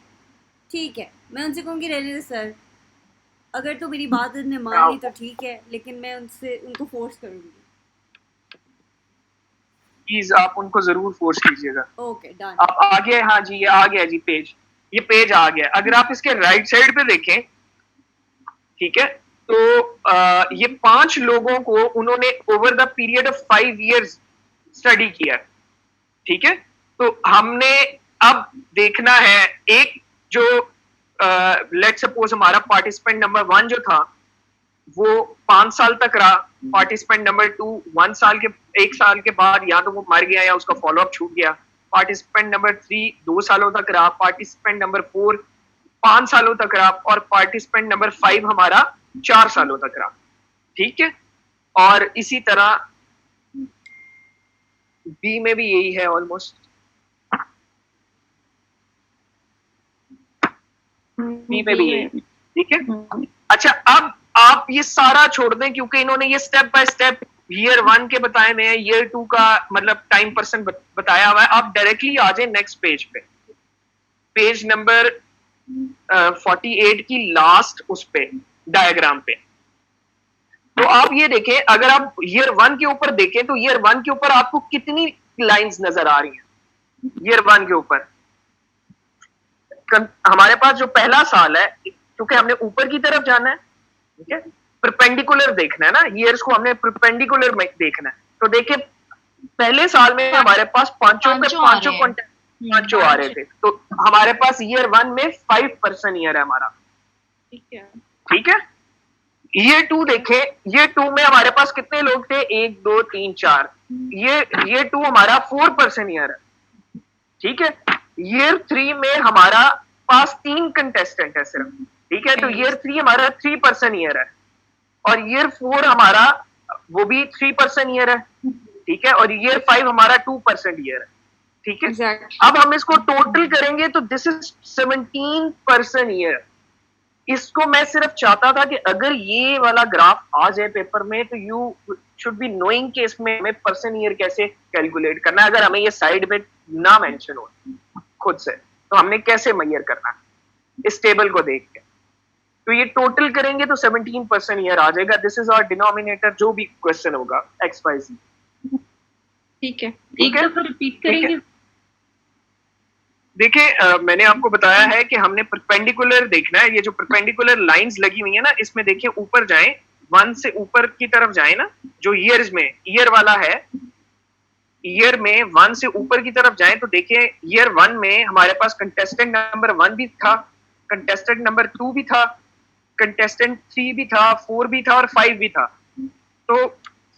ठीक है, मैं उनसे कहूँगी रहने दे सर, अगर तो मेरी बात उन्होंने मान ली तो ठीक है, लेकिन मैं उनको फोर्स करूंगी। प्लीज आप उनको जरूर फोर्स कीजिएगा। Okay done. आप आगे, हाँ जी, ये आ गया जी पेज, ये पेज आ गया। अगर आप इसके राइट साइड पे देखें, ठीक है, तो ये 5 लोगों को उन्होंने over the period of 5 years study किया, ठीक है। तो हमने अब देखना है, एक जो लेट सपोज हमारा पार्टिसिपेंट नंबर 1 जो था वो 5 साल तक रहा, पार्टिसिपेंट नंबर 2 1 साल के बाद या तो वो मर गया या उसका फॉलोअप छूट गया, पार्टिसिपेंट नंबर 3 2 सालों तक रहा, पार्टिसिपेंट नंबर 4 5 सालों तक रहा और पार्टिसिपेंट नंबर 5 हमारा 4 सालों तक रहा, ठीक है। और इसी तरह बी में भी यही है ऑलमोस्ट, बी में भी यही, ठीक है। अच्छा, अब आप ये सारा छोड़ दें क्योंकि इन्होंने ये स्टेप बाय स्टेप ईयर 1 के बताए में है, ईयर 2 का मतलब टाइम परसेंट बताया हुआ है। आप डायरेक्टली आ जाए नेक्स्ट पेज पे, पेज नंबर 48 की लास्ट उस पे डायग्राम पे। तो आप ये देखें, अगर आप ईयर 1 के ऊपर देखें तो ईयर 1 के ऊपर आपको कितनी लाइंस नजर आ रही हैं ईयर 1 के ऊपर। हमारे पास जो पहला साल है, क्योंकि हमने ऊपर की तरफ जाना है, ठीक है, परपेंडिकुलर देखना है ना, ईयर्स को हमने परपेंडिकुलर में देखना है। तो देखिए पहले साल में हमारे पास पांचों आ रहे थे, तो हमारे पास ईयर 1 में 5% ईयर है हमारा, ठीक है। ईयर 2 देखें, ईयर 2 में हमारे पास कितने लोग थे, 1 2 3 4, ईयर 2 हमारा 4% ईयर है, ठीक है। ईयर 3 में हमारा पास 3 कंटेस्टेंट है सिर्फ, ठीक है, तो ईयर 3 हमारा 3% ईयर है, और ईयर 4 हमारा वो भी 3% ईयर है, ठीक है, और ईयर 5 हमारा 2% ईयर है, ठीक है। अब हम इसको टोटल करेंगे तो दिस इज 17% ईयर। इसको मैं सिर्फ चाहता था कि अगर ये वाला ग्राफ आ जाए पेपर में तो यू शुड बी नोइंग कि इसमें हमें परसेंट ईयर कैसे कैलकुलेट करना है। अगर हमें ये साइड में ना मेंशन हो खुद से तो हमने कैसे मेजर करना है इस टेबल को देख के। तो ये टोटल करेंगे तो 17% ईयर आ जाएगा। दिस इज आवर डिनोमिनेटर, जो भी क्वेश्चन होगा XYZ, ठीक है, ठीक है, रिपीट करेंगे। देखिए मैंने आपको बताया है कि हमने परपेंडिकुलर देखना है। ये जो परपेंडिकुलर लाइंस लगी हुई है ना, इसमें देखिए ऊपर जाएं, 1 से ऊपर की तरफ जाएं ना, जो ईयर्स में ईयर वाला है, ईयर में 1 से ऊपर की तरफ जाएं तो देखिए ईयर 1 में हमारे पास कंटेस्टेंट नंबर 1 भी था, कंटेस्टेंट नंबर 2 भी था, कंटेस्टेंट 3 भी था, 4 भी था और 5 भी था। तो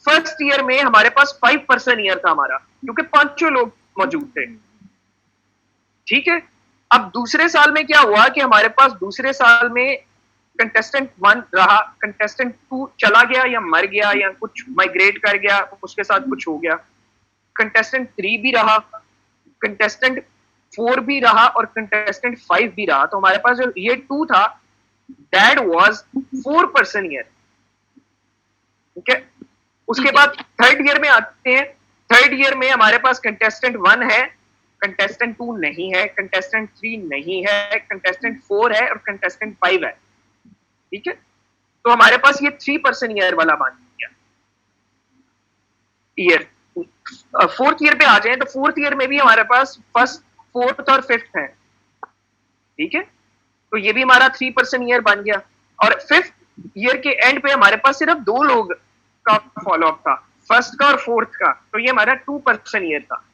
फर्स्ट ईयर में हमारे पास 5% ईयर था हमारा, क्योंकि 5 लोग मौजूद थे, ठीक है। अब दूसरे साल में क्या हुआ कि हमारे पास दूसरे साल में कंटेस्टेंट 1 रहा, कंटेस्टेंट 2 चला गया या मर गया या कुछ माइग्रेट कर गया, उसके साथ कुछ हो गया, कंटेस्टेंट 3 भी रहा, कंटेस्टेंट 4 भी रहा और कंटेस्टेंट 5 भी रहा। तो हमारे पास जो ईयर 2 था दैट वाज 4% ईयर, ठीक है। उसके बाद थर्ड ईयर में आते हैं। थर्ड ईयर में हमारे पास कंटेस्टेंट 1 है, कंटेस्टेंट 2 नहीं है, कंटेस्टेंट 3 नहीं है, कंटेस्टेंट 4 है और कंटेस्टेंट 5 है, ठीक है। तो हमारे पास ये 3% ईयर वाला मान गया ईयर। फोर्थ ईयर पे आ जाए तो फोर्थ ईयर में भी हमारे पास फर्स्ट, फोर्थ और फिफ्थ है, ठीक है। तो ये भी हमारा 3% ईयर बन गया। और फिफ्थ ईयर के एंड पे हमारे पास सिर्फ 2 लोग का फॉलोअप था, फर्स्ट का और फोर्थ का, तो ये हमारा 2% ईयर था।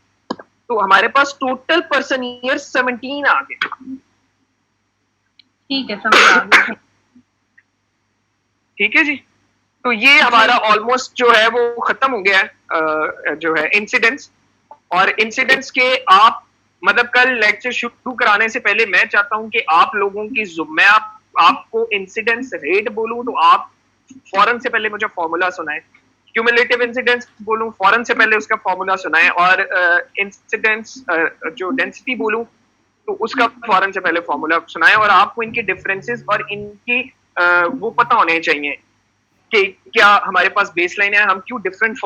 तो हमारे पास टोटल पर्सन ईयर 17 आ गए, ठीक है, समझ आ गया। ठीक है जी। तो ये हमारा ऑलमोस्ट जो है वो खत्म हो गया है जो है इंसिडेंट्स। और इंसिडेंट्स के आप मतलब कल लेक्चर शुरू कराने से पहले मैं चाहता हूं कि आप लोगों की मैं आपको इंसिडेंट्स रेट बोलूं तो आप फौरन से पहले मुझे फॉर्मूला सुनाए, क्यूमुलेटिव इंसिडेंट्स बोलूं फौरन से पहले उसका फॉर्मूला सुनाए, और इंसिडेंट्स जो डेंसिटी बोलूं तो उसका फौरन से पहले फॉर्मूला सुनाए। और आपको इनके डिफरेंसेस और इनकी वो पता होने चाहिए कि क्या हमारे पास बेसलाइन है, हम क्यों डिफरेंट